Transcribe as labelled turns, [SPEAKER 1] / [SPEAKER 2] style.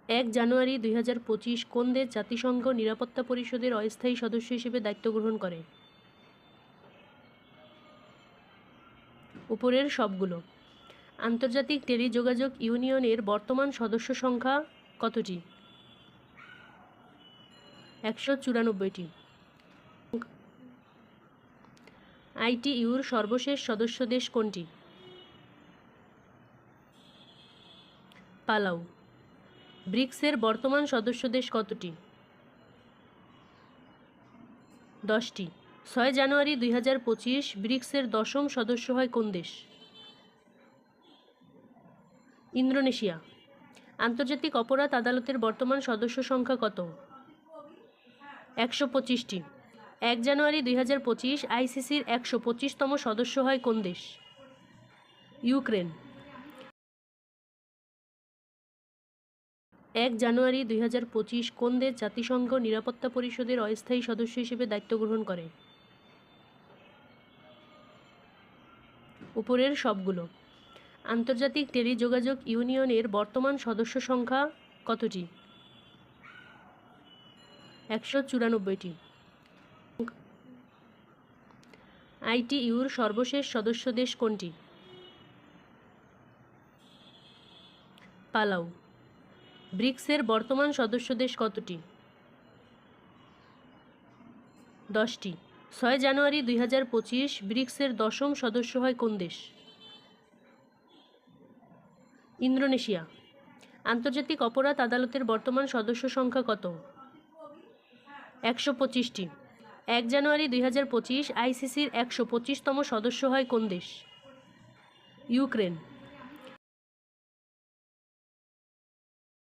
[SPEAKER 1] জানুয়ারি 2025 কোন দেশ জাতিসংঘ নিরাপত্তা পরিষদের অস্থায়ী সদস্য হিসেবে দায়িত্ব গ্রহণ করে? উপরের সবগুলো। আন্তর্জাতিক টেলিযোগাযোগ ইউনিয়নের বর্তমান সদস্য সংখ্যা কতটি? 194টি। ITU-র সর্বশেষ সদস্য দেশ কোনটি? পালাউ। ব্রিক্সের বর্তমান সদস্য দেশ কতটি? 10টি। 6 জানুয়ারি 2025 ব্রিক্সের 10ম সদস্য হয় কোন দেশ? ইন্দোনেশিয়া। আন্তর্জাতিক অপরাধ আদালতের বর্তমান সদস্য সংখ্যা কত? 125টি। 1 জানুয়ারি 2025 ICC-র 125তম সদস্য হয় কোন দেশ? ইউক্রেন। 1 জানুয়ারি 2025 কোন দেশ জাতিসংঘ নিরাপত্তা পরিষদের অস্থায়ী সদস্য হিসেবে দায়িত্ব গ্রহণ করে? উপরের সবগুলো। আন্তর্জাতিক টেলিযোগাযোগ ইউনিয়নের বর্তমান সদস্য সংখ্যা কতটি? 194টি। ITU-র সর্বশেষ সদস্য দেশ কোনটি? পালাউ। ব্রিক্সের বর্তমান সদস্য দেশ কতটি? 10টি। 6 জানুয়ারি 2025 ব্রিক্সের 10ম সদস্য হয় কোন দেশ? ইন্দোনেশিয়া। আন্তর্জাতিক অপরাধ আদালতের বর্তমান সদস্য সংখ্যা কত? 125টি। 1 জানুয়ারি 2025 ICC-র 125তম সদস্য হয় কোন দেশ? ইউক্রেন।